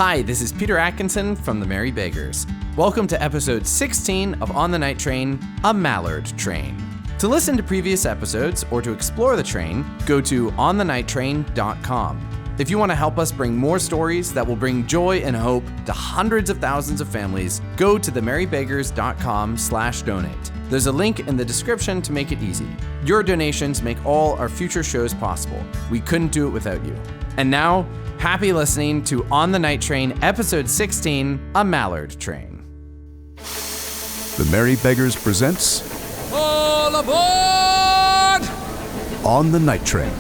Hi, this is Peter Atkinson from the Merry Beggars. Welcome to episode 16 of On the Night Train, a Mallard Train. To listen to previous episodes or to explore the train, go to onthenighttrain.com. If you want to help us bring more stories that will bring joy and hope to hundreds of thousands of families, go to themerrybeggars.com/donate. There's a link in the description to make it easy. Your donations make all our future shows possible. We couldn't do it without you. And now, happy listening to On the Night Train, episode 16, A Mallard Train. The Merry Beggars presents All aboard! On the Night Train.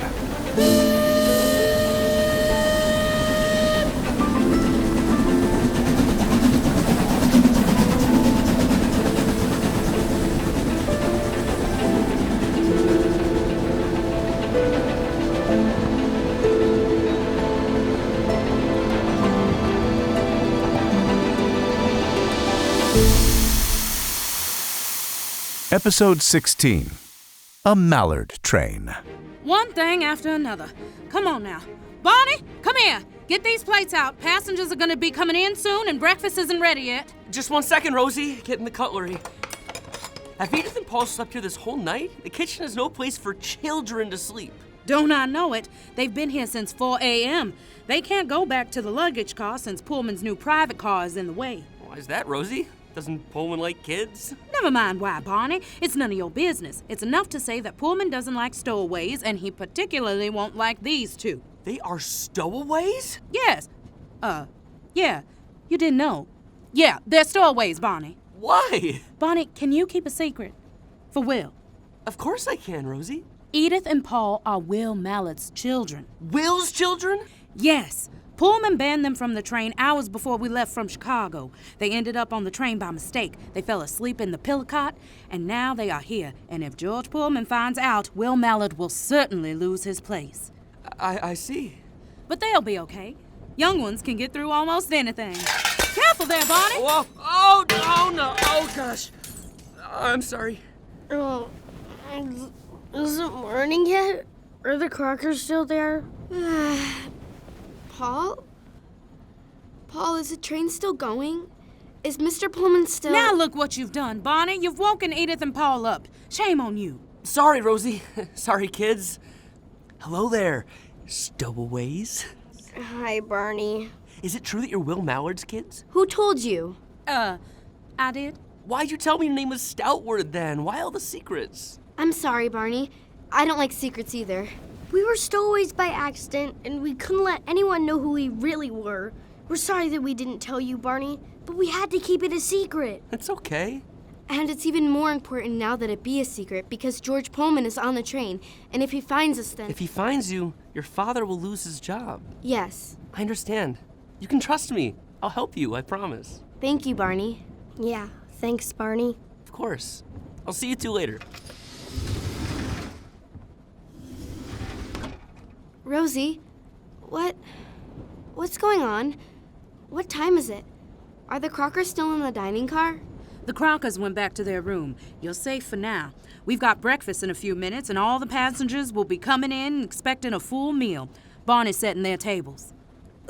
Episode 16, A Mallard Train. One thing after another. Come on now. Bonnie, come here. Get these plates out. Passengers are going to be coming in soon and breakfast isn't ready yet. Just 1 second, Rosie. Getting the cutlery. Have Edith and Paul slept here this whole night? The kitchen is no place for children to sleep. Don't I know it? They've been here since 4 a.m. They can't go back to the luggage car since Pullman's new private car is in the way. Why is that, Rosie? Doesn't Pullman like kids? Never mind why, Barney. It's none of your business. It's enough to say that Pullman doesn't like stowaways, and he particularly won't like these two. They are stowaways? Yes. Yeah. You didn't know. Yeah, they're stowaways, Barney. Why? Barney, can you keep a secret? For Will. Of course I can, Rosie. Edith and Paul are Will Mallard's children. Will's children? Yes. Pullman banned them from the train hours before we left from Chicago. They ended up on the train by mistake. They fell asleep in the pillow cot, and now they are here. And if George Pullman finds out, Will Mallard will certainly lose his place. I see. But they'll be okay. Young ones can get through almost anything. Careful there, Barney! Whoa. Oh, no. Oh, gosh. I'm sorry. Oh, is it morning yet? Are the crackers still there? Paul? Paul, is the train still going? Is Mr. Pullman still... Now look what you've done, Barney. You've woken Edith and Paul up. Shame on you. Sorry, Rosie. Sorry, kids. Hello there, stowaways. Hi, Barney. Is it true that you're Will Mallard's kids? Who told you? I did. Why'd you tell me your name was Stoutward then? Why all the secrets? I'm sorry, Barney. I don't like secrets either. We were stowaways by accident, and we couldn't let anyone know who we really were. We're sorry that we didn't tell you, Barney, but we had to keep it a secret. It's okay. And it's even more important now that it be a secret because George Pullman is on the train, and if he finds us then... If he finds you, your father will lose his job. Yes. I understand. You can trust me. I'll help you, I promise. Thank you, Barney. Yeah, thanks, Barney. Of course. I'll see you two later. Rosie, what's going on? What time is it? Are the Crockers still in the dining car? The Crockers went back to their room. You're safe for now. We've got breakfast in a few minutes, and all the passengers will be coming in expecting a full meal. Barney's setting their tables.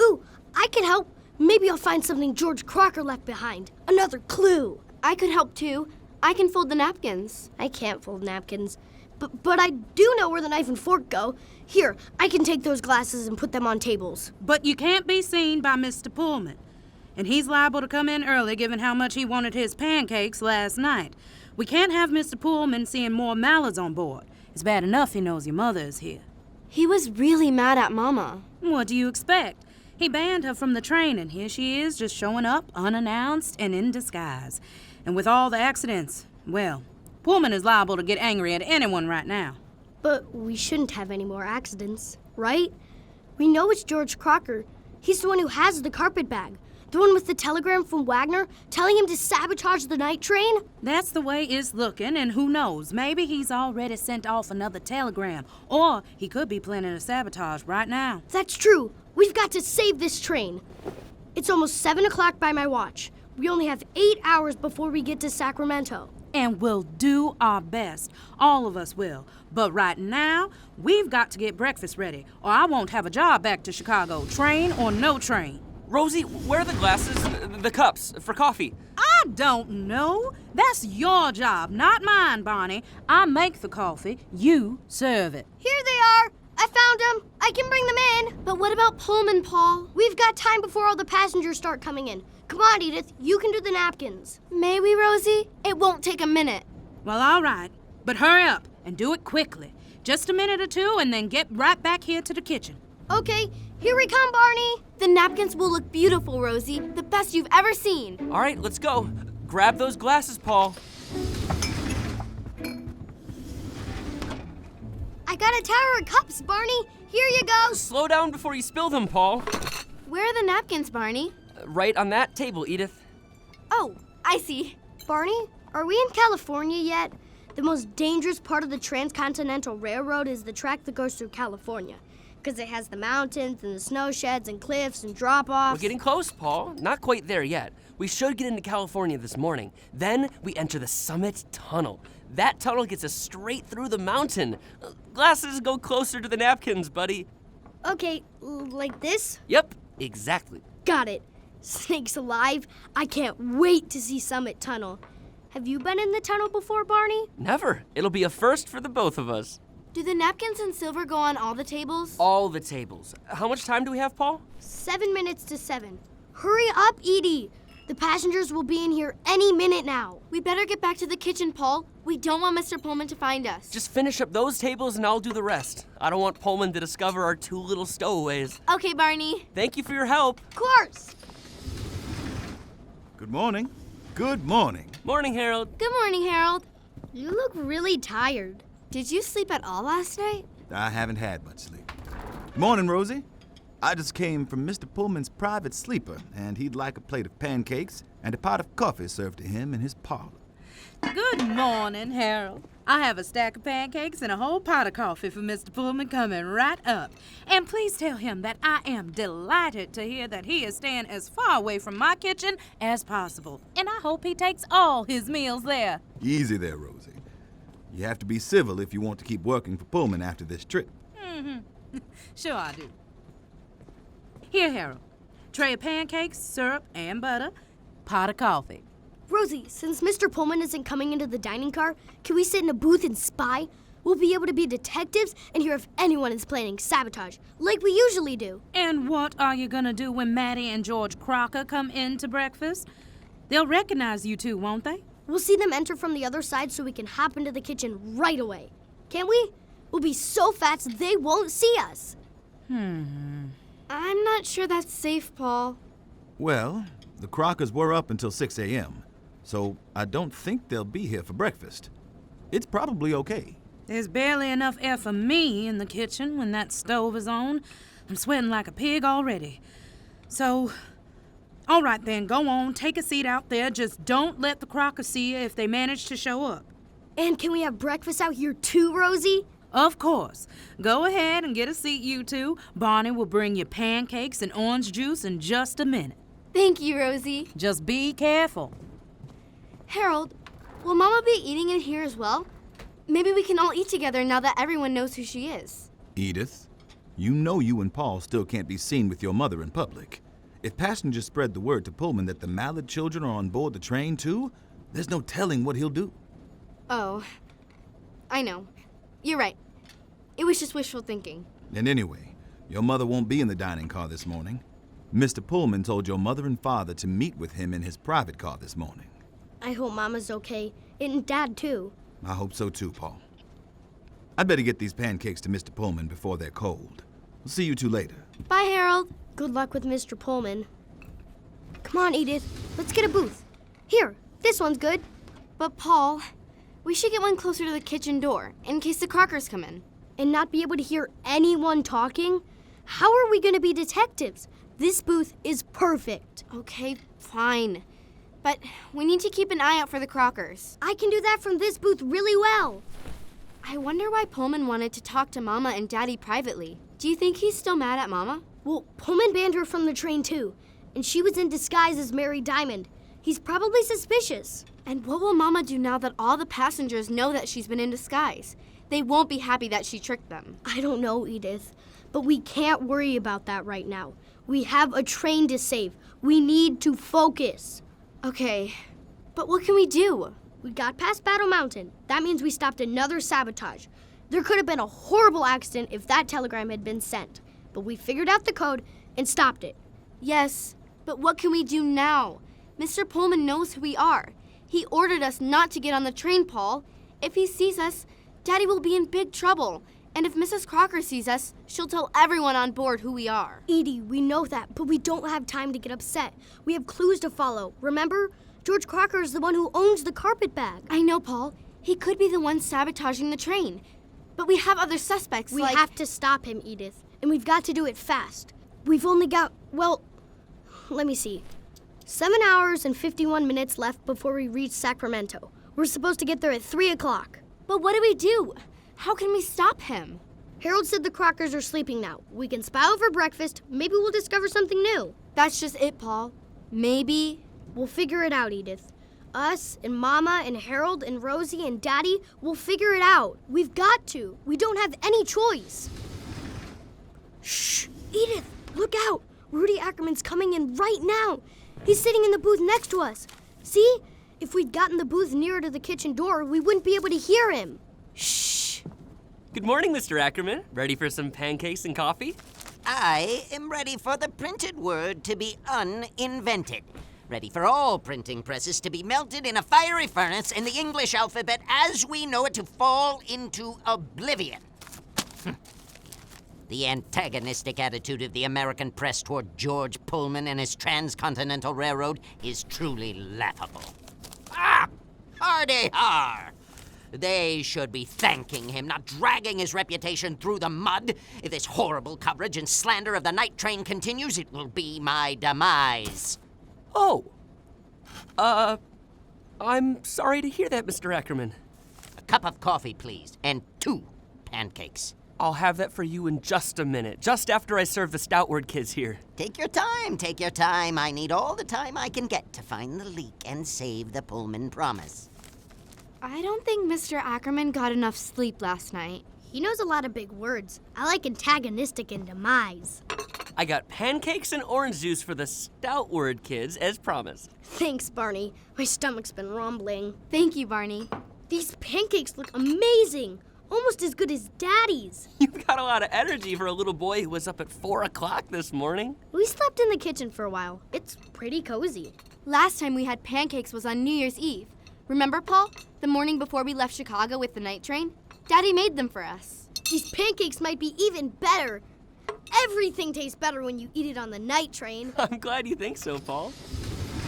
Ooh, I can help. Maybe I'll find something George Crocker left behind. Another clue. I could help too. I can fold the napkins. I can't fold napkins. But I do know where the knife and fork go. Here, I can take those glasses and put them on tables. But you can't be seen by Mr. Pullman. And he's liable to come in early given how much he wanted his pancakes last night. We can't have Mr. Pullman seeing more Mallards on board. It's bad enough he knows your mother is here. He was really mad at Mama. What do you expect? He banned her from the train, and here she is just showing up unannounced and in disguise. And with all the accidents, well, Pullman is liable to get angry at anyone right now. But we shouldn't have any more accidents, right? We know it's George Crocker. He's the one who has the carpet bag. The one with the telegram from Wagner telling him to sabotage the night train? That's the way it's looking, and who knows, maybe he's already sent off another telegram, or he could be planning a sabotage right now. That's true. We've got to save this train. It's almost 7 o'clock by my watch. We only have 8 hours before we get to Sacramento. And we'll do our best. All of us will. But right now, we've got to get breakfast ready, or I won't have a job back to Chicago, train or no train. Rosie, where are the glasses, the cups for coffee? I don't know. That's your job, not mine, Barney. I make the coffee. You serve it. Here they are. I found them. I can bring them in. But what about Pullman, Paul? We've got time before all the passengers start coming in. Come on, Edith. You can do the napkins. May we, Rosie? It won't take a minute. Well, all right. But hurry up and do it quickly. Just a minute or two and then get right back here to the kitchen. Okay, here we come, Barney. The napkins will look beautiful, Rosie. The best you've ever seen. All right, let's go. Grab those glasses, Paul. I got a tower of cups, Barney. Here you go. Slow down before you spill them, Paul. Where are the napkins, Barney? Right on that table, Edith. Oh, I see. Barney, are we in California yet? The most dangerous part of the Transcontinental Railroad is the track that goes through California, because it has the mountains and the snow sheds and cliffs and drop-offs. We're getting close, Paul. Not quite there yet. We should get into California this morning. Then we enter the Summit Tunnel. That tunnel gets us straight through the mountain. Glasses go closer to the napkins, buddy. Okay, like this? Yep, exactly. Got it. Snakes alive. I can't wait to see Summit Tunnel. Have you been in the tunnel before, Barney? Never. It'll be a first for the both of us. Do the napkins and silver go on all the tables? All the tables. How much time do we have, Paul? 7 minutes to 7. Hurry up, Edie. The passengers will be in here any minute now. We better get back to the kitchen, Paul. We don't want Mr. Pullman to find us. Just finish up those tables and I'll do the rest. I don't want Pullman to discover our two little stowaways. Okay, Barney. Thank you for your help. Of course. Good morning. Good morning. Morning, Harold. Good morning, Harold. You look really tired. Did you sleep at all last night? I haven't had much sleep. Morning, Rosie. I just came from Mr. Pullman's private sleeper, and he'd like a plate of pancakes and a pot of coffee served to him in his parlor. Good morning, Harold. I have a stack of pancakes and a whole pot of coffee for Mr. Pullman coming right up. And please tell him that I am delighted to hear that he is staying as far away from my kitchen as possible. And I hope he takes all his meals there. Easy there, Rosie. You have to be civil if you want to keep working for Pullman after this trip. Sure I do. Here, Harold. Tray of pancakes, syrup, and butter. Pot of coffee. Rosie, since Mr. Pullman isn't coming into the dining car, can we sit in a booth and spy? We'll be able to be detectives and hear if anyone is planning sabotage, like we usually do. And what are you gonna do when Maddie and George Crocker come in to breakfast? They'll recognize you two, won't they? We'll see them enter from the other side so we can hop into the kitchen right away. Can't we? We'll be so fast they won't see us. I'm not sure that's safe, Paul. Well, the Crockers were up until 6 a.m., so I don't think they'll be here for breakfast. It's probably okay. There's barely enough air for me in the kitchen when that stove is on. I'm sweating like a pig already. So, all right then, go on, take a seat out there. Just don't let the Crockers see you if they manage to show up. And can we have breakfast out here too, Rosie? Of course. Go ahead and get a seat, you two. Barney will bring you pancakes and orange juice in just a minute. Thank you, Rosie. Just be careful. Harold, will Mama be eating in here as well? Maybe we can all eat together now that everyone knows who she is. Edith, you know you and Paul still can't be seen with your mother in public. If passengers spread the word to Pullman that the Mallard children are on board the train too, there's no telling what he'll do. Oh, I know. You're right. It was just wishful thinking. And anyway, your mother won't be in the dining car this morning. Mr. Pullman told your mother and father to meet with him in his private car this morning. I hope Mama's okay, and Dad too. I hope so too, Paul. I'd better get these pancakes to Mr. Pullman before they're cold. We'll see you two later. Bye, Harold. Good luck with Mr. Pullman. Come on, Edith. Let's get a booth. Here, this one's good. But Paul, we should get one closer to the kitchen door in case the Crockers come in. And not be able to hear anyone talking? How are we going to be detectives? This booth is perfect. Okay, fine. But we need to keep an eye out for the Crockers. I can do that from this booth really well. I wonder why Pullman wanted to talk to Mama and Daddy privately. Do you think he's still mad at Mama? Well, Pullman banned her from the train too, and she was in disguise as Mary Diamond. He's probably suspicious. And what will Mama do now that all the passengers know that she's been in disguise? They won't be happy that she tricked them. I don't know, Edith, but we can't worry about that right now. We have a train to save. We need to focus. Okay, but what can we do? We got past Battle Mountain. That means we stopped another sabotage. There could have been a horrible accident if that telegram had been sent. But we figured out the code and stopped it. Yes, but what can we do now? Mr. Pullman knows who we are. He ordered us not to get on the train, Paul. If he sees us, Daddy will be in big trouble. And if Mrs. Crocker sees us, she'll tell everyone on board who we are. Edie, we know that, but we don't have time to get upset. We have clues to follow. Remember? George Crocker is the one who owns the carpet bag. I know, Paul. He could be the one sabotaging the train. But we have other suspects, We have to stop him, Edith. And we've got to do it fast. We've only got, let me see. 7 hours and 51 minutes left before we reach Sacramento. We're supposed to get there at 3 o'clock. But what do we do? How can we stop him? Harold said the Crockers are sleeping now. We can spy over breakfast. Maybe we'll discover something new. That's just it, Paul. Maybe. We'll figure it out, Edith. Us and Mama and Harold and Rosie and Daddy, we'll figure it out. We've got to. We don't have any choice. Shh! Edith, look out! Rudy Ackerman's coming in right now. He's sitting in the booth next to us. See? If we'd gotten the booth nearer to the kitchen door, we wouldn't be able to hear him. Shh. Good morning, Mr. Ackerman. Ready for some pancakes and coffee? I am ready for the printed word to be uninvented. Ready for all printing presses to be melted in a fiery furnace and the English alphabet as we know it to fall into oblivion. The antagonistic attitude of the American press toward George Pullman and his transcontinental railroad is truly laughable. Ah! Hardy har! They should be thanking him, not dragging his reputation through the mud. If this horrible coverage and slander of the night train continues, it will be my demise. Oh. I'm sorry to hear that, Mr. Ackerman. A cup of coffee, please, and 2 pancakes. I'll have that for you in just a minute, just after I serve the Stoutward kids here. Take your time, take your time. I need all the time I can get to find the leak and save the Pullman promise. I don't think Mr. Ackerman got enough sleep last night. He knows a lot of big words. I like antagonistic and demise. I got pancakes and orange juice for the Stoutward kids, as promised. Thanks, Barney. My stomach's been rumbling. Thank you, Barney. These pancakes look amazing. Almost as good as Daddy's. You've got a lot of energy for a little boy who was up at 4 o'clock this morning. We slept in the kitchen for a while. It's pretty cozy. Last time we had pancakes was on New Year's Eve. Remember, Paul? The morning before we left Chicago with the night train? Daddy made them for us. These pancakes might be even better. Everything tastes better when you eat it on the night train. I'm glad you think so, Paul.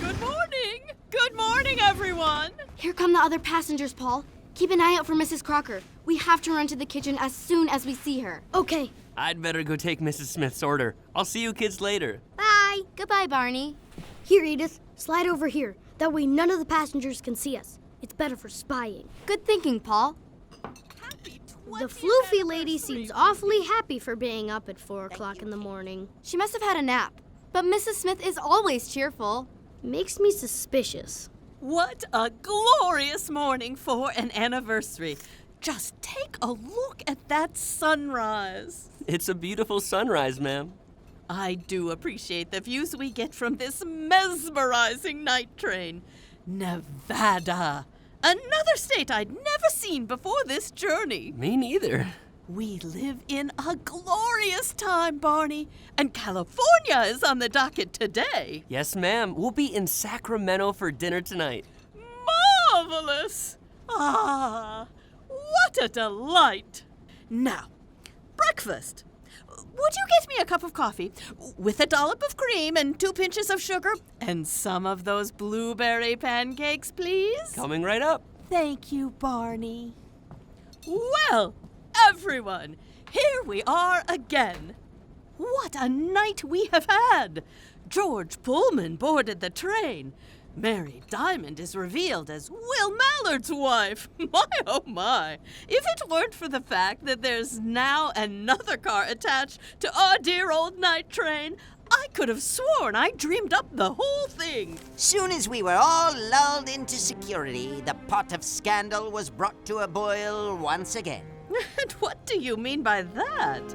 Good morning! Good morning, everyone! Here come the other passengers, Paul. Keep an eye out for Mrs. Crocker. We have to run to the kitchen as soon as we see her. Okay. I'd better go take Mrs. Smith's order. I'll see you kids later. Bye. Goodbye, Barney. Here, Edith. Slide over here. That way none of the passengers can see us. It's better for spying. Good thinking, Paul. Happy The 20th floofy lady anniversary. seems awfully happy for being up at 4 o'clock in the morning. She must have had a nap. But Mrs. Smith is always cheerful. Makes me suspicious. What a glorious morning for an anniversary. Just take a look at that sunrise. It's a beautiful sunrise, ma'am. I do appreciate the views we get from this mesmerizing night train. Nevada. Another state I'd never seen before this journey. Me neither. We live in a glorious time, Barney, and California is on the docket today. Yes, ma'am. We'll be in Sacramento for dinner tonight. Marvelous! Ah, what a delight! Now, breakfast. Would you get me a cup of coffee with a dollop of cream and 2 pinches of sugar and some of those blueberry pancakes, please? Coming right up. Thank you, Barney. Well, everyone, here we are again. What a night we have had! George Pullman boarded the train. Mary Diamond is revealed as Will Mallard's wife. My, oh my. If it weren't for the fact that there's now another car attached to our dear old night train, I could have sworn I dreamed up the whole thing. Soon as we were all lulled into security, the pot of scandal was brought to a boil once again. And what do you mean by that?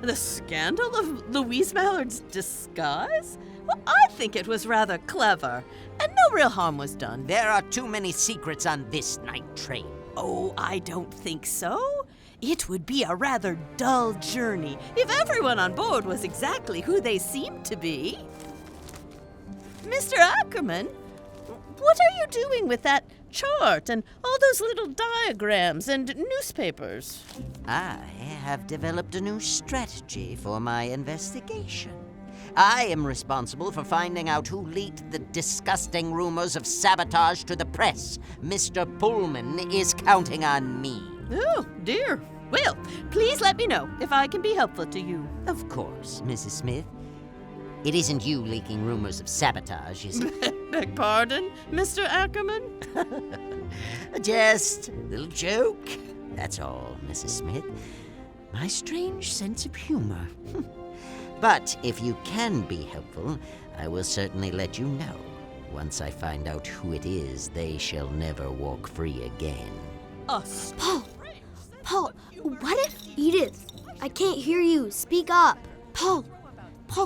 The scandal of Louise Mallard's disguise? Well, I think it was rather clever, and no real harm was done. There are too many secrets on this night train. Oh, I don't think so. It would be a rather dull journey if everyone on board was exactly who they seemed to be. Mr. Ackerman, what are you doing with that chart and all those little diagrams and newspapers? I have developed a new strategy for my investigation. I am responsible for finding out who leaked the disgusting rumors of sabotage to the press. Mr. Pullman is counting on me. Oh, dear. Well, please let me know if I can be helpful to you. Of course, Mrs. Smith. It isn't you leaking rumors of sabotage, is it? Beg pardon, Mr. Ackerman? Just a little joke. That's all, Mrs. Smith. My strange sense of humor. But if you can be helpful, I will certainly let you know. Once I find out who it is, they shall never walk free again. Us. Paul, what if... Edith, I can't hear you. Speak up. Paul,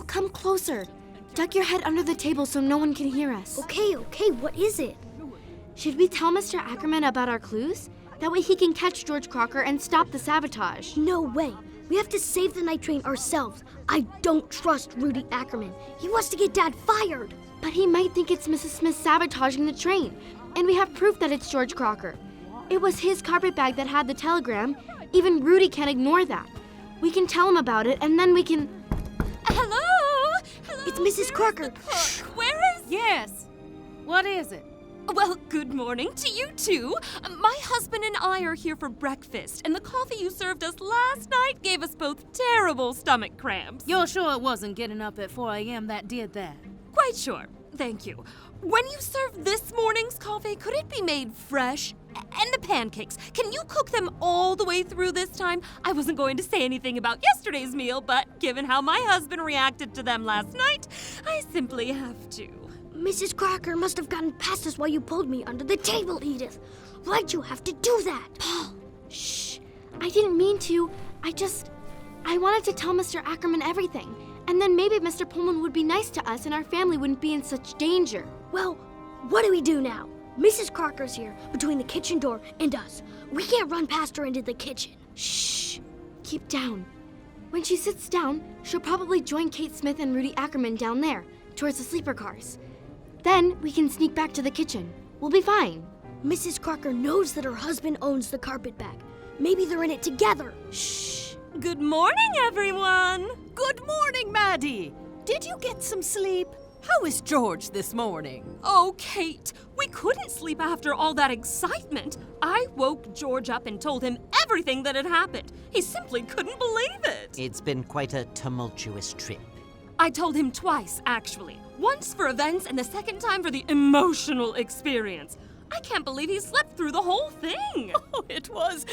come closer. Duck your head under the table so no one can hear us. Okay, what is it? Should we tell Mr. Ackerman about our clues? That way he can catch George Crocker and stop the sabotage. No way. We have to save the night train ourselves. I don't trust Rudy Ackerman. He wants to get Dad fired. But he might think it's Mrs. Smith sabotaging the train. And we have proof that it's George Crocker. It was his carpet bag that had the telegram. Even Rudy can't ignore that. We can tell him about it, and then we can... Hello? It's Mrs. Crocker. Where is... Yes. What is it? Well, good morning to you too. My husband and I are here for breakfast, and the coffee you served us last night gave us both terrible stomach cramps. You're sure it wasn't getting up at 4 a.m. that did that? Quite sure. Thank you. When you serve this morning's coffee, could it be made fresh? And the pancakes, can you cook them all the way through this time? I wasn't going to say anything about yesterday's meal, but given how my husband reacted to them last night, I simply have to. Mrs. Crocker must have gotten past us while you pulled me under the table, Edith. Why'd you have to do that? Paul, shh. I didn't mean to. I wanted to tell Mr. Ackerman everything. And then maybe Mr. Pullman would be nice to us and our family wouldn't be in such danger. Well, what do we do now? Mrs. Crocker's here, between the kitchen door and us. We can't run past her into the kitchen. Shh. Keep down. When she sits down, she'll probably join Kate Smith and Rudy Ackerman down there, towards the sleeper cars. Then we can sneak back to the kitchen. We'll be fine. Mrs. Crocker knows that her husband owns the carpet bag. Maybe they're in it together. Shh. Good morning, everyone. Good morning, Maddie. Did you get some sleep? How is George this morning? Oh, Kate, we couldn't sleep after all that excitement. I woke George up and told him everything that had happened. He simply couldn't believe it. It's been quite a tumultuous trip. I told him twice, actually. Once for events and the second time for the emotional experience. I can't believe he slept through the whole thing. Oh, it was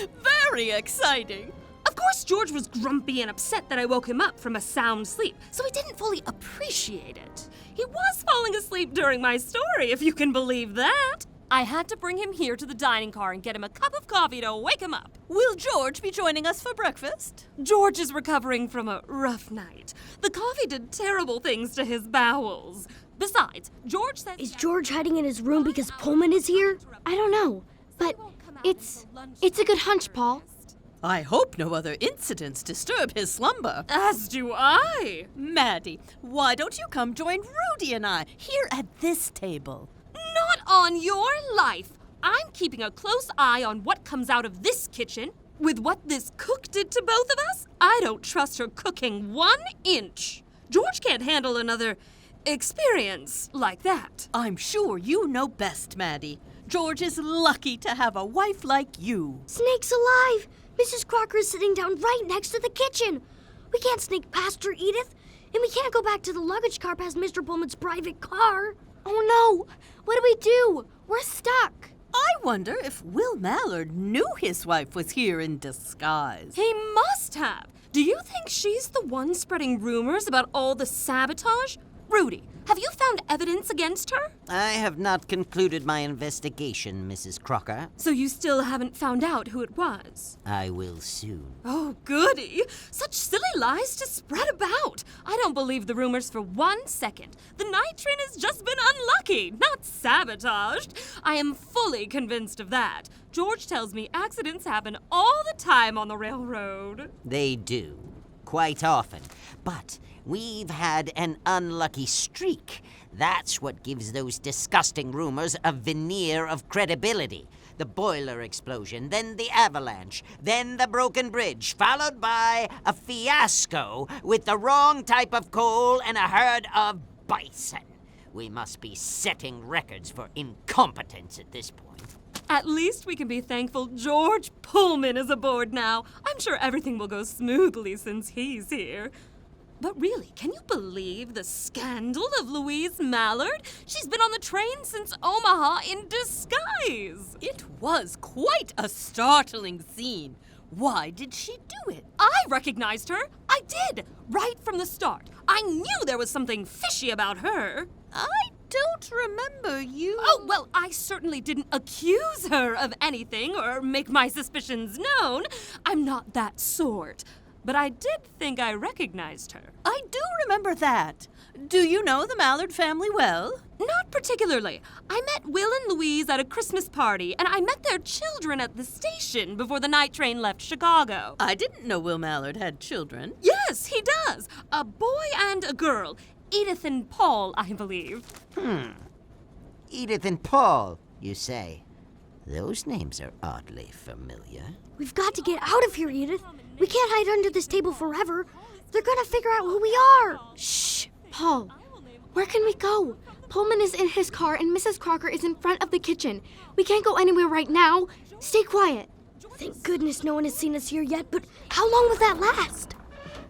very exciting. Of course, George was grumpy and upset that I woke him up from a sound sleep, so he didn't fully appreciate it. He was falling asleep during my story, if you can believe that. I had to bring him here to the dining car and get him a cup of coffee to wake him up. Will George be joining us for breakfast? George is recovering from a rough night. The coffee did terrible things to his bowels. Besides, George said... Is George hiding in his room because Pullman is here? I don't know, but it's a good hunch, Paul. I hope no other incidents disturb his slumber. As do I. Maddie, why don't you come join Rudy and I here at this table? Not on your life. I'm keeping a close eye on what comes out of this kitchen. With what this cook did to both of us, I don't trust her cooking 1 inch. George can't handle another experience like that. I'm sure you know best, Maddie. George is lucky to have a wife like you. Snakes alive! Mrs. Crocker is sitting down right next to the kitchen. We can't sneak past her, Edith. And we can't go back to the luggage car past Mr. Pullman's private car. Oh no! What do we do? We're stuck. I wonder if Will Mallard knew his wife was here in disguise. He must have. Do you think she's the one spreading rumors about all the sabotage? Rudy, have you found found evidence against her? I have not concluded my investigation, Mrs. Crocker. So you still haven't found out who it was? I will soon. Oh, goody. Such silly lies to spread about. I don't believe the rumors for 1 second. The night train has just been unlucky, not sabotaged. I am fully convinced of that. George tells me accidents happen all the time on the railroad. They do. Quite often. But we've had an unlucky streak. That's what gives those disgusting rumors a veneer of credibility. The boiler explosion, then the avalanche, then the broken bridge, followed by a fiasco with the wrong type of coal and a herd of bison. We must be setting records for incompetence at this point. At least we can be thankful George Pullman is aboard now. I'm sure everything will go smoothly since he's here. But really, can you believe the scandal of Louise Mallard? She's been on the train since Omaha in disguise. It was quite a startling scene. Why did she do it? I recognized her. I did, right from the start. I knew there was something fishy about her. I don't remember you. Oh, well, I certainly didn't accuse her of anything or make my suspicions known. I'm not that sort. But I did think I recognized her. I do remember that. Do you know the Mallard family well? Not particularly. I met Will and Louise at a Christmas party, and I met their children at the station before the night train left Chicago. I didn't know Will Mallard had children. Yes, he does. A boy and a girl. Edith and Paul, I believe. Edith and Paul, you say? Those names are oddly familiar. We've got to get out of here, Edith. We can't hide under this table forever. They're gonna figure out who we are. Shh, Paul. Where can we go? Pullman is in his car and Mrs. Crocker is in front of the kitchen. We can't go anywhere right now. Stay quiet. Thank goodness no one has seen us here yet, but how long will that last?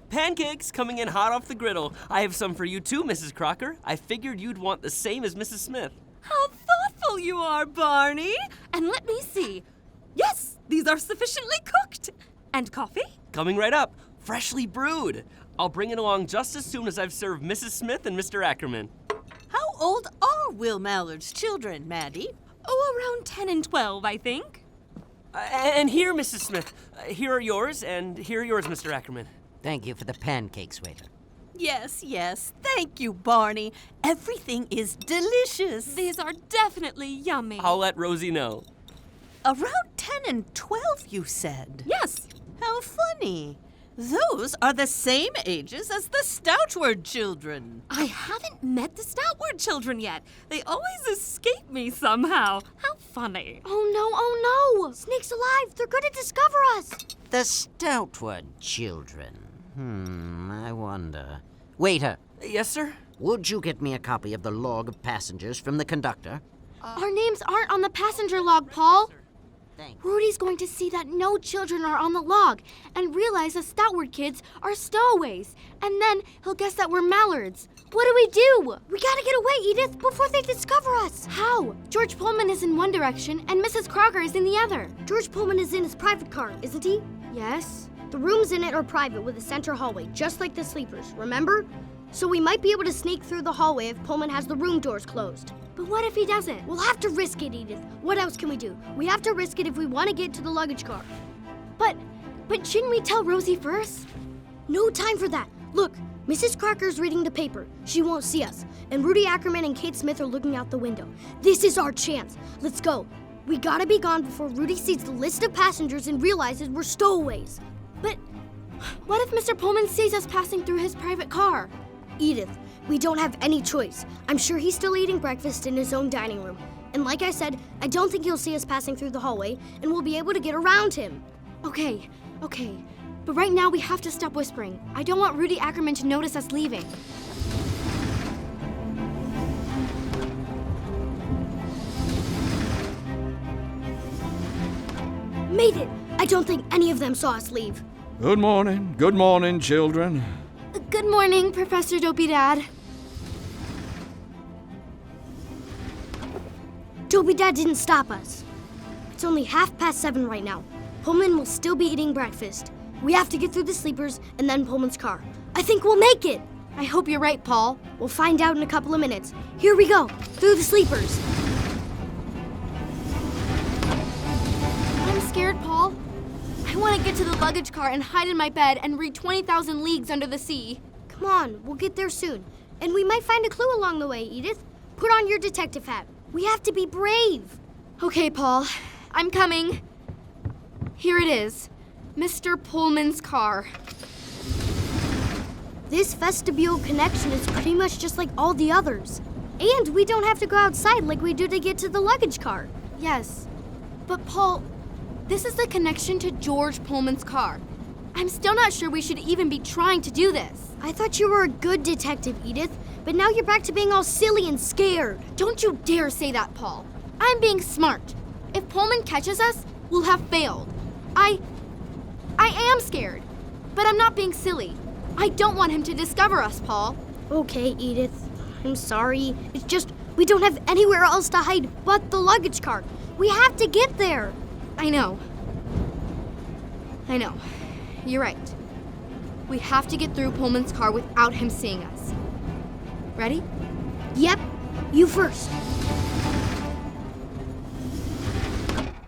Pancakes coming in hot off the griddle. I have some for you too, Mrs. Crocker. I figured you'd want the same as Mrs. Smith. How thoughtful you are, Barney. And let me see. Yes, these are sufficiently cooked. And coffee? Coming right up. Freshly brewed. I'll bring it along just as soon as I've served Mrs. Smith and Mr. Ackerman. How old are Will Mallard's children, Maddie? Oh, around 10 and 12, I think. And here, Mrs. Smith. Here are yours, and here are yours, Mr. Ackerman. Thank you for the pancakes, waiter. Yes, yes. Thank you, Barney. Everything is delicious. These are definitely yummy. I'll let Rosie know. Around 10 and 12, you said? Yes. How funny. Those are the same ages as the Stoutward children. I haven't met the Stoutward children yet. They always escape me somehow. How funny. Oh no! Snake's alive! They're gonna discover us! The Stoutward children. I wonder. Waiter, Yes, sir? would you get me a copy of the log of passengers from the conductor? Our names aren't on the passenger log, Paul. Thank Rudy's going to see that no children are on the log and realize the Stoutward kids are stowaways. And then he'll guess that we're Mallards. What do we do? We gotta get away, Edith, before they discover us! How? George Pullman is in one direction and Mrs. Crocker is in the other. George Pullman is in his private car, isn't he? Yes? The rooms in it are private with a center hallway, just like the sleepers, remember? So we might be able to sneak through the hallway if Pullman has the room doors closed. But what if he doesn't? We'll have to risk it, Edith. What else can we do? We have to risk it if we want to get to the luggage car. But shouldn't we tell Rosie first? No time for that. Look, Mrs. Crocker's reading the paper. She won't see us. And Rudy Ackerman and Kate Smith are looking out the window. This is our chance. Let's go. We gotta be gone before Rudy sees the list of passengers and realizes we're stowaways. But what if Mr. Pullman sees us passing through his private car? Edith, we don't have any choice. I'm sure he's still eating breakfast in his own dining room. And like I said, I don't think he'll see us passing through the hallway, and we'll be able to get around him. Okay. But right now we have to stop whispering. I don't want Rudy Ackerman to notice us leaving. Made it! I don't think any of them saw us leave. Good morning, children. Good morning, Professor Dopey Dad. Dopey Dad didn't stop us. It's only 7:30 right now. Pullman will still be eating breakfast. We have to get through the sleepers and then Pullman's car. I think we'll make it! I hope you're right, Paul. We'll find out in a couple of minutes. Here we go, through the sleepers. I'm scared, Paul. I want to get to the luggage car and hide in my bed and read 20,000 Leagues Under the Sea. Come on, we'll get there soon. And we might find a clue along the way, Edith. Put on your detective hat. We have to be brave. Okay, Paul. I'm coming. Here it is. Mr. Pullman's car. This vestibule connection is pretty much just like all the others. And we don't have to go outside like we do to get to the luggage car. Yes. But Paul, this is the connection to George Pullman's car. I'm still not sure we should even be trying to do this. I thought you were a good detective, Edith, but now you're back to being all silly and scared. Don't you dare say that, Paul. I'm being smart. If Pullman catches us, we'll have failed. I am scared, but I'm not being silly. I don't want him to discover us, Paul. Okay, Edith. I'm sorry. It's just we don't have anywhere else to hide but the luggage car. We have to get there. I know. You're right. We have to get through Pullman's car without him seeing us. Ready? Yep. You first.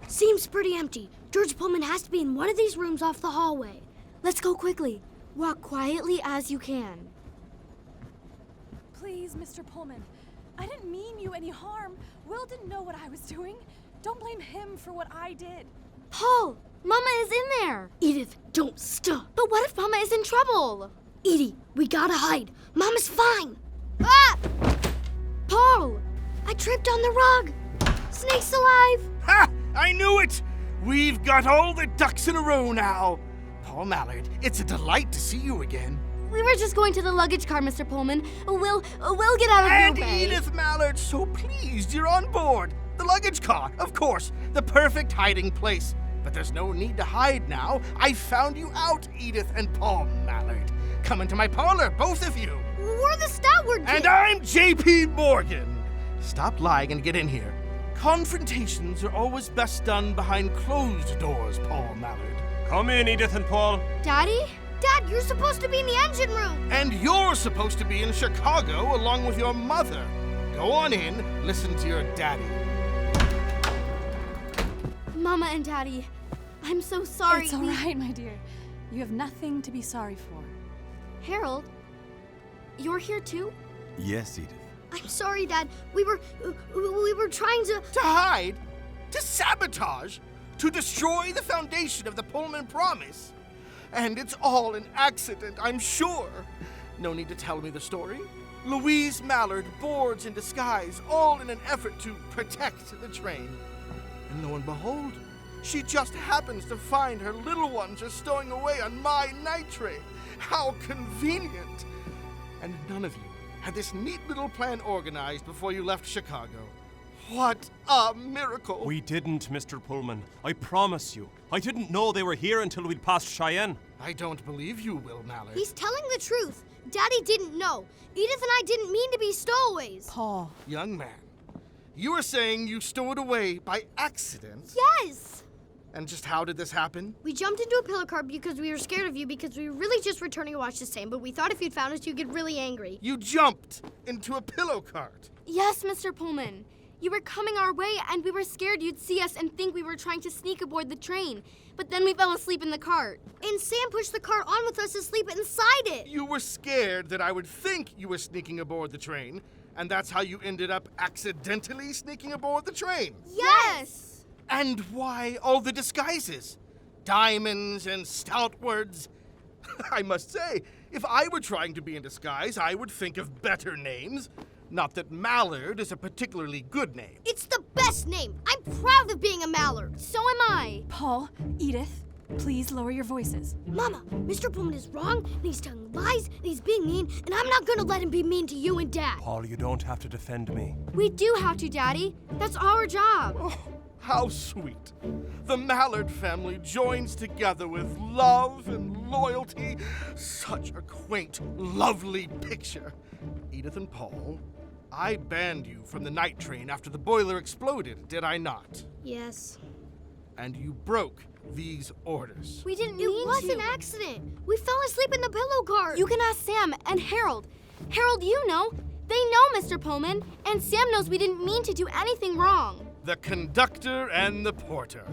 Seems pretty empty. George Pullman has to be in one of these rooms off the hallway. Let's go quickly. Walk quietly as you can. Please, Mr. Pullman. I didn't mean you any harm. Will didn't know what I was doing. Don't blame him for what I did. Paul! Mama is in there! Edith, don't stop. But what if Mama is in trouble? Edie, we gotta hide. Mama's fine. Ah! Paul! I tripped on the rug. Snake's alive. Ha! I knew it! We've got all the ducks in a row now. Paul Mallard, it's a delight to see you again. We were just going to the luggage car, Mr. Pullman. We'll get out of your And way. Edith Mallard, so pleased you're on board. The luggage car, of course, the perfect hiding place. But there's no need to hide now. I found you out, Edith and Paul Mallard. Come into my parlor, both of you. We're the stalwart kid. And I'm J.P. Morgan. Stop lying and get in here. Confrontations are always best done behind closed doors, Paul Mallard. Come in, Edith and Paul. Daddy? Dad, you're supposed to be in the engine room. And you're supposed to be in Chicago along with your mother. Go on in, listen to your daddy. Mama and Daddy, I'm so sorry. It's all right, my dear. You have nothing to be sorry for. Harold, you're here too? Yes, Edith. I'm sorry, Dad. We were trying to... To hide? To sabotage? To destroy the foundation of the Pullman Promise? And it's all an accident, I'm sure. No need to tell me the story. Louise Mallard boards in disguise, all in an effort to protect the train. And lo and behold, she just happens to find her little ones are stowing away on my night train. How convenient! And none of you had this neat little plan organized before you left Chicago. What a miracle! We didn't, Mr. Pullman. I promise you. I didn't know they were here until we'd passed Cheyenne. I don't believe you, Will Mallard. He's telling the truth. Daddy didn't know. Edith and I didn't mean to be stowaways. Paul. Young man, you were saying you stowed away by accident? Yes! And just how did this happen? We jumped into a pillow cart because we were scared of you because we were really just returning a watch to Sam, but we thought if you'd found us, you'd get really angry. You jumped into a pillow cart. Yes, Mr. Pullman. You were coming our way, and we were scared you'd see us and think we were trying to sneak aboard the train. But then we fell asleep in the cart. And Sam pushed the cart on with us to sleep inside it. You were scared that I would think you were sneaking aboard the train, and that's how you ended up accidentally sneaking aboard the train. Yes! And why all the disguises? Diamonds and stout words. I must say, if I were trying to be in disguise, I would think of better names. Not that Mallard is a particularly good name. It's the best name. I'm proud of being a Mallard. So am I. Paul, Edith, please lower your voices. Mama, Mr. Pullman is wrong, and he's telling lies, and he's being mean, and I'm not gonna let him be mean to you and Dad. Paul, you don't have to defend me. We do have to, Daddy. That's our job. Oh, how sweet. The Mallard family joins together with love and loyalty. Such a quaint, lovely picture. Edith and Paul, I banned you from the night train after the boiler exploded, did I not? Yes. And you broke these orders. We didn't It mean was to. an accident. We fell asleep in the pillow cart. You can ask Sam and Harold. Harold, you know. They know, Mr. Pullman, and Sam knows we didn't mean to do anything wrong. The conductor and the porter.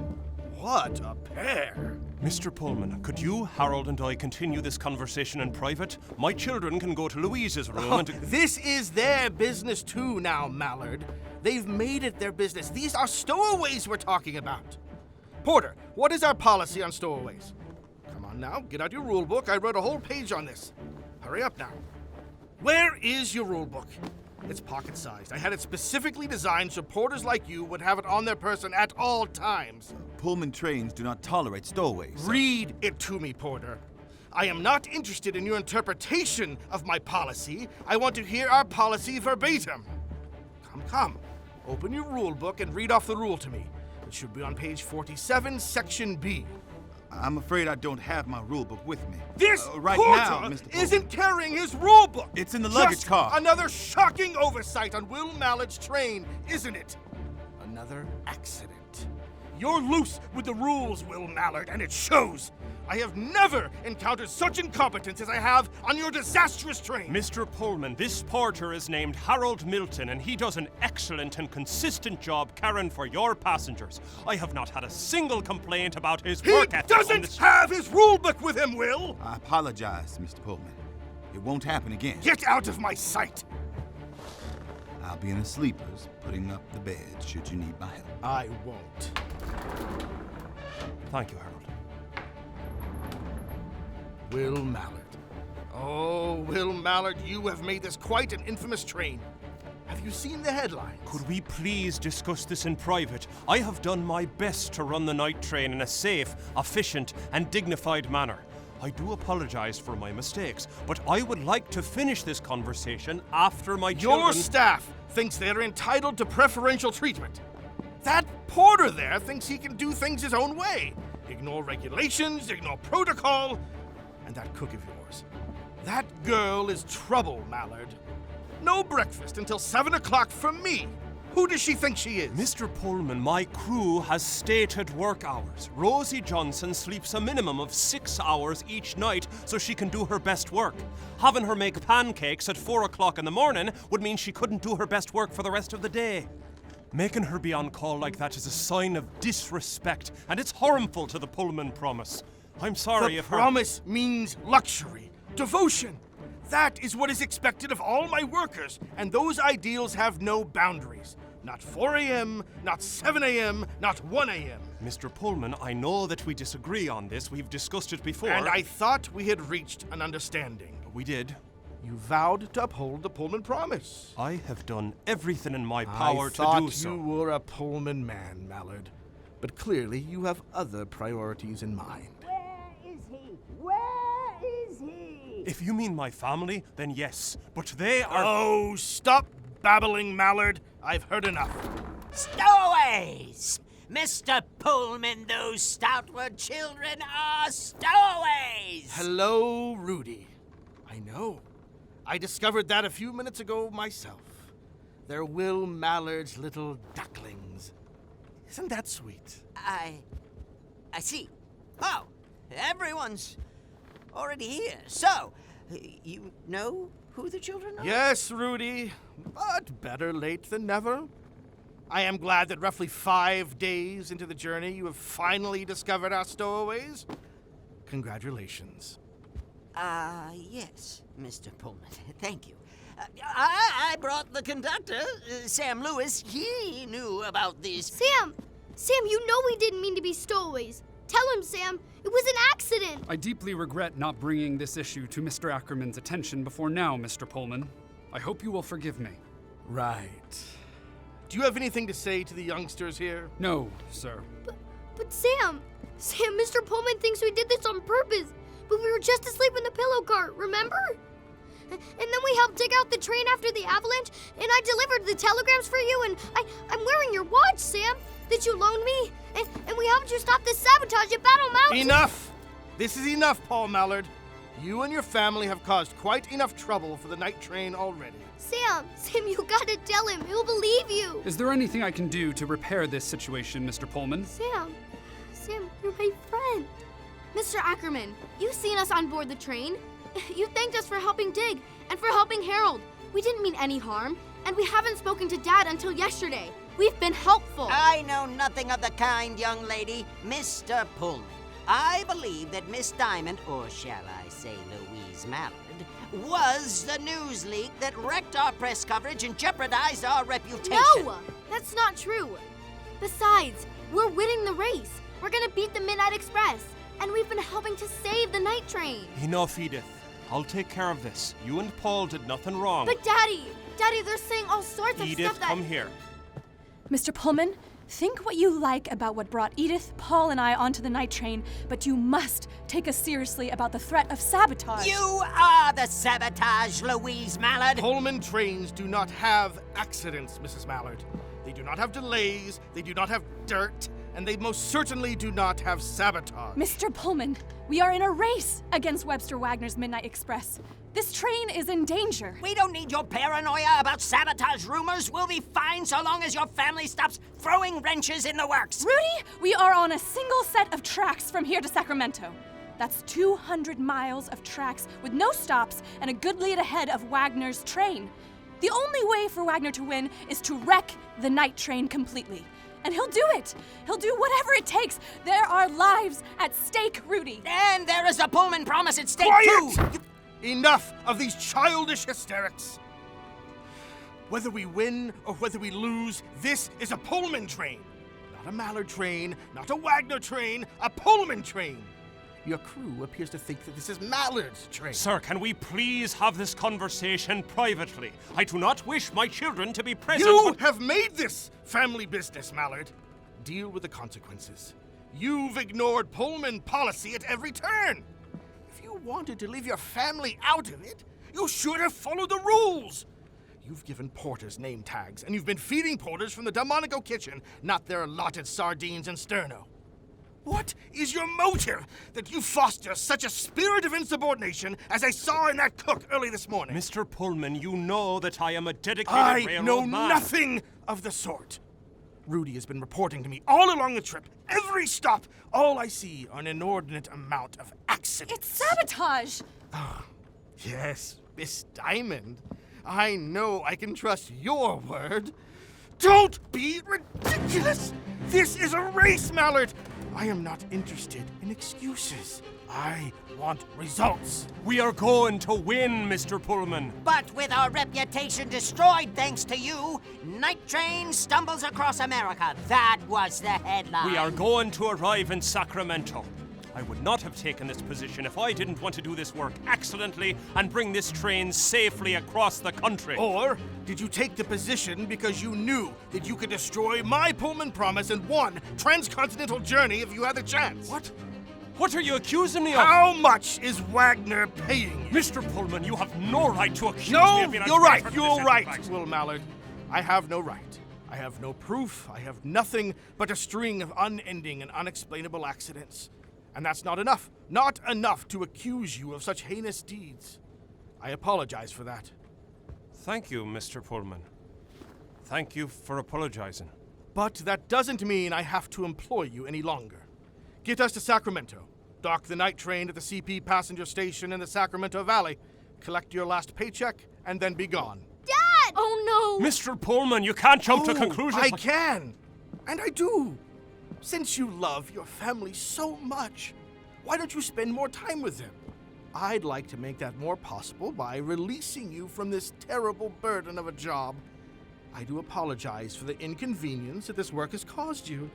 What a pair. Mr. Pullman, could you, Harold, and I continue this conversation in private? My children can go to Louise's room and... This is their business too now, Mallard. They've made it their business. These are stowaways we're talking about. Porter, what is our policy on stowaways? Come on now, get out your rule book. I wrote a whole page on this. Hurry up now. Where is your rule book? It's pocket-sized. I had it specifically designed so porters like you would have it on their person at all times. Pullman trains do not tolerate stowaways. Read it to me, Porter. I am not interested in your interpretation of my policy. I want to hear our policy verbatim. Come. Open your rule book and read off the rule to me. It should be on page 47, section B. I'm afraid I don't have my rule book with me. This right porter now, Mr. Pullman isn't carrying his rule book. It's in the luggage car. Another shocking oversight on Will Mallard's train, isn't it? Another accident. You're loose with the rules, Will Mallard, and it shows. I have never encountered such incompetence as I have on your disastrous train. Mr. Pullman, this porter is named Harold Milton, and he does an excellent and consistent job caring for your passengers. I have not had a single complaint about his work ethic. He doesn't have his rule book with him, Will! I apologize, Mr. Pullman. It won't happen again. Get out of my sight! I'll be in the sleepers, putting up the bed should you need my help. I won't. Thank you, Harold. Will Mallard. Oh, Will Mallard, you have made this quite an infamous train. Have you seen the headlines? Could we please discuss this in private? I have done my best to run the night train in a safe, efficient, and dignified manner. I do apologize for my mistakes, but I would like to finish this conversation after my children... Your staff thinks they're entitled to preferential treatment. That porter there thinks he can do things his own way. Ignore regulations, ignore protocol. And that cook of yours. That girl is trouble, Mallard. No breakfast until 7 o'clock from me. Who does she think she is? Mr. Pullman, my crew has stated work hours. Rosie Johnson sleeps a minimum of 6 hours each night so she can do her best work. Having her make pancakes at 4 o'clock in the morning would mean she couldn't do her best work for the rest of the day. Making her be on call like that is a sign of disrespect, and it's harmful to the Pullman promise. I'm sorry if her promise means luxury, devotion. That is what is expected of all my workers, and those ideals have no boundaries. Not 4 a.m., not 7 a.m., not 1 a.m. Mr. Pullman, I know that we disagree on this. We've discussed it before. And I thought we had reached an understanding. We did. You vowed to uphold the Pullman promise. I have done everything in my power to do so. I thought you were a Pullman man, Mallard. But clearly you have other priorities in mind. If you mean my family, then yes. But they are... Oh, stop babbling, Mallard. I've heard enough. Stowaways! Mr. Pullman, those stoutward children are stowaways! Hello, Rudy. I know. I discovered that a few minutes ago myself. They're Will Mallard's little ducklings. Isn't that sweet? I see. Oh, everyone's already here. So, you know who the children are? Yes, Rudy, but better late than never. I am glad that roughly 5 days into the journey, you have finally discovered our stowaways. Congratulations. Yes, Mr. Pullman. Thank you. I brought the conductor, Sam Lewis. He knew about these... Sam, you know we didn't mean to be stowaways. Tell him, Sam. It was an accident. I deeply regret not bringing this issue to Mr. Ackerman's attention before now, Mr. Pullman. I hope you will forgive me. Right. Do you have anything to say to the youngsters here? No, sir. But Sam, Mr. Pullman thinks we did this on purpose. But we were just asleep in the pillow cart, remember? And then we helped dig out the train after the avalanche, and I delivered the telegrams for you, and I'm wearing your watch, Sam, that you loaned me, and we helped you stop this sabotage at Battle Mountain. Enough! This is enough, Paul Mallard. You and your family have caused quite enough trouble for the night train already. Sam, you gotta tell him. He'll believe you. Is there anything I can do to repair this situation, Mr. Pullman? Sam, you're my friend. Mr. Ackerman, you've seen us on board the train. You thanked us for helping dig and for helping Harold. We didn't mean any harm, and we haven't spoken to Dad until yesterday. We've been helpful. I know nothing of the kind, young lady. Mr. Pullman, I believe that Miss Diamond, or shall I say Louise Mallard, was the news leak that wrecked our press coverage and jeopardized our reputation. No! That's not true. Besides, we're winning the race. We're gonna beat the Midnight Express, and we've been helping to save the night train. Enough, Edith. I'll take care of this. You and Paul did nothing wrong. But Daddy, they're saying all sorts of Edith, stuff that... come here. Mr. Pullman, think what you like about what brought Edith, Paul, and I onto the night train, but you must take us seriously about the threat of sabotage. You are the sabotage, Louise Mallard. Pullman trains do not have accidents, Mrs. Mallard. They do not have delays, they do not have dirt, and they most certainly do not have sabotage. Mr. Pullman, we are in a race against Webster Wagner's Midnight Express. This train is in danger. We don't need your paranoia about sabotage rumors. We'll be fine so long as your family stops throwing wrenches in the works. Rudy, we are on a single set of tracks from here to Sacramento. That's 200 miles of tracks with no stops and a good lead ahead of Wagner's train. The only way for Wagner to win is to wreck the night train completely. And he'll do it. He'll do whatever it takes. There are lives at stake, Rudy. And there is the Pullman promise at stake, Quiet! too. Enough of these childish hysterics. Whether we win or whether we lose, this is a Pullman train. Not a Mallard train, not a Wagner train, a Pullman train. Your crew appears to think that this is Mallard's train. Sir, can we please have this conversation privately? I do not wish my children to be present. You have made this family business, Mallard. Deal with the consequences. You've ignored Pullman policy at every turn. If you wanted to leave your family out of it, you should have followed the rules. You've given porters name tags, and you've been feeding porters from the Delmonico kitchen, not their allotted sardines and sterno. What is your motive that you foster such a spirit of insubordination as I saw in that cook early this morning? Mr. Pullman, you know that I am a dedicated I know railroad man. nothing of the sort. Rudy has been reporting to me all along the trip. Every stop, all I see are an inordinate amount of accidents. It's sabotage! Yes, Miss Diamond. I know I can trust your word. Don't be ridiculous! This is a race, Mallard! I am not interested in excuses. I want results. We are going to win, Mr. Pullman. But with our reputation destroyed thanks to you, Night Train stumbles across America. That was the headline. We are going to arrive in Sacramento. I would not have taken this position if I didn't want to do this work excellently and bring this train safely across the country. Or did you take the position because you knew that you could destroy my Pullman promise in one transcontinental journey if you had the chance? What? What are you accusing me of? How much is Wagner paying you? Mr. Pullman, you have no right to accuse No, me of being a you're right, traitor to you're this right, enterprise. Will Mallard. I have no right. I have no proof. I have nothing but a string of unending and unexplainable accidents. And that's not enough. Not enough to accuse you of such heinous deeds. I apologize for that. Thank you, Mr. Pullman. Thank you for apologizing. But that doesn't mean I have to employ you any longer. Get us to Sacramento. Dock the night train at the CP passenger station in the Sacramento Valley. Collect your last paycheck, and then be gone. Dad! Oh no! Mr. Pullman, you can't jump to conclusions. I can. And I do. Since you love your family so much, why don't you spend more time with them? I'd like to make that more possible by releasing you from this terrible burden of a job. I do apologize for the inconvenience that this work has caused you.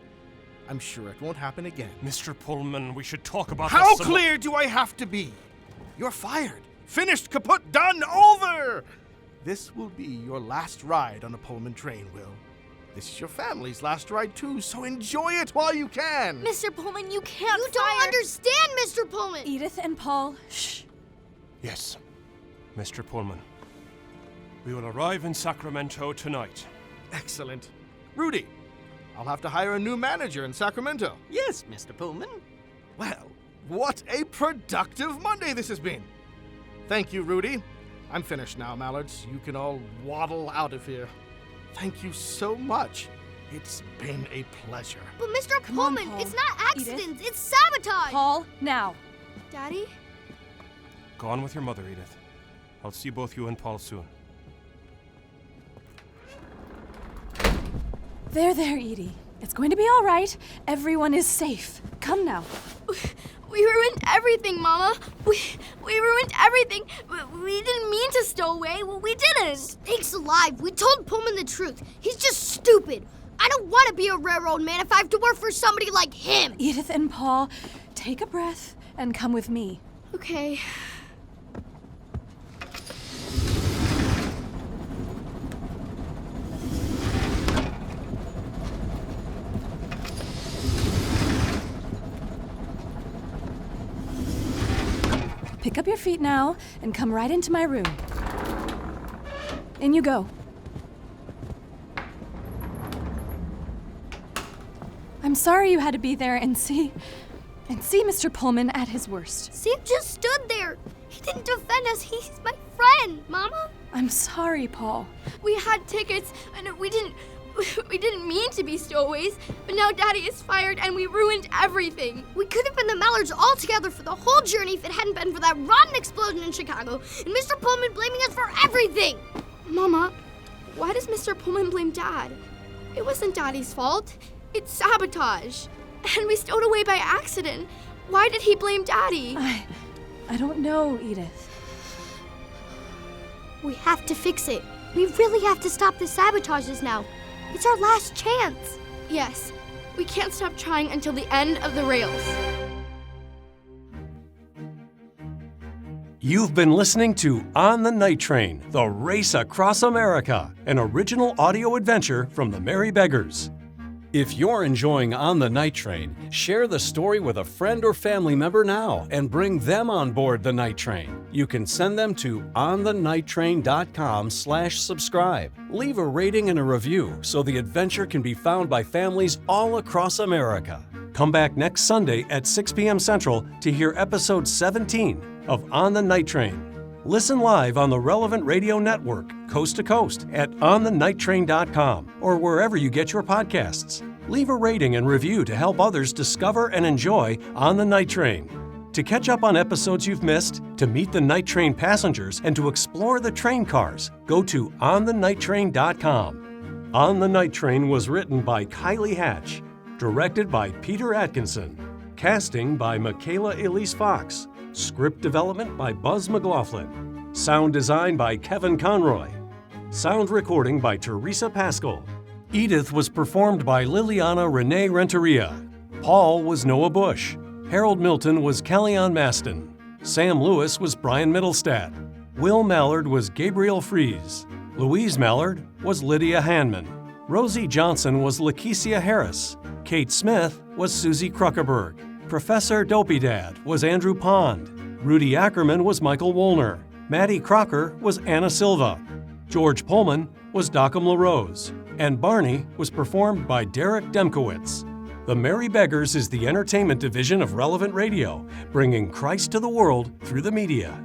I'm sure it won't happen again. Mr. Pullman, we should talk about How this clear do I have to be? You're fired. Finished, kaput, done, over! This will be your last ride on a Pullman train, Will. This is your family's last ride, too, so enjoy it while you can. Mr. Pullman, you can't You don't understand, Mr. Pullman! Edith and Paul, shh. Yes, Mr. Pullman. We will arrive in Sacramento tonight. Excellent. Rudy, I'll have to hire a new manager in Sacramento. Yes, Mr. Pullman. Well, what a productive Monday this has been. Thank you, Rudy. I'm finished now, Mallards. You can all waddle out of here. Thank you so much. It's been a pleasure. But Mr. Come on, Pullman, Paul. it's not accidents, Edith? it's sabotage! Paul, now. Daddy? Go on with your mother, Edith. I'll see both you and Paul soon. There, Edie. It's going to be all right. Everyone is safe. Come now. We ruined everything, Mama. We ruined everything. We didn't mean to stow away. We didn't. Snake's alive. We told Pullman the truth. He's just stupid. I don't want to be a railroad man if I have to work for somebody like him. Edith and Paul, take a breath and come with me. Okay. Pick up your feet now and come right into my room. In you go. I'm sorry you had to be there and see Mr. Pullman at his worst. Sam just stood there. He didn't defend us. He's my friend, Mama. I'm sorry, Paul. We had tickets and we didn't mean to be stowaways, but now Daddy is fired and we ruined everything. We could have been the Mallards all together for the whole journey if it hadn't been for that rotten explosion in Chicago and Mr. Pullman blaming us for everything. Mama, why does Mr. Pullman blame Dad? It wasn't Daddy's fault. It's sabotage. And we stowed away by accident. Why did he blame Daddy? I don't know, Edith. We have to fix it. We really have to stop the sabotages now. It's our last chance. Yes, we can't stop trying until the end of the rails. You've been listening to On the Night Train, the race across America, an original audio adventure from the Merry Beggars. If you're enjoying On the Night Train, share the story with a friend or family member now and bring them on board the Night Train. You can send them to onthenighttrain.com/subscribe. Leave a rating and a review so the adventure can be found by families all across America. Come back next Sunday at 6 p.m. Central to hear episode 17 of On the Night Train. Listen live on the relevant radio network, coast to coast, at onthenighttrain.com or wherever you get your podcasts. Leave a rating and review to help others discover and enjoy On the Night Train. To catch up on episodes you've missed, to meet the Night Train passengers, and to explore the train cars, go to onthenighttrain.com. On the Night Train was written by Kylie Hatch, directed by Peter Atkinson, casting by Michaela Elise Fox, script development by Buzz McLaughlin, sound design by Kevin Conroy, sound recording by Teresa Pascal. Edith was performed by Liliana Renee Renteria. Paul was Noah Bush. Harold Milton was Kellyanne Maston. Sam Lewis was Brian Middlestad. Will Mallard was Gabriel Fries. Louise Mallard was Lydia Hanman. Rosie Johnson was Lakecia Harris. Kate Smith was Susie Kruckerberg. Professor Dopey Dad was Andrew Pond. Rudy Ackerman was Michael Woolner. Maddie Crocker was Anna Silva. George Pullman was Dockham LaRose. And Barney was performed by Derek Demkowitz. The Merry Beggars is the entertainment division of Relevant Radio, bringing Christ to the world through the media.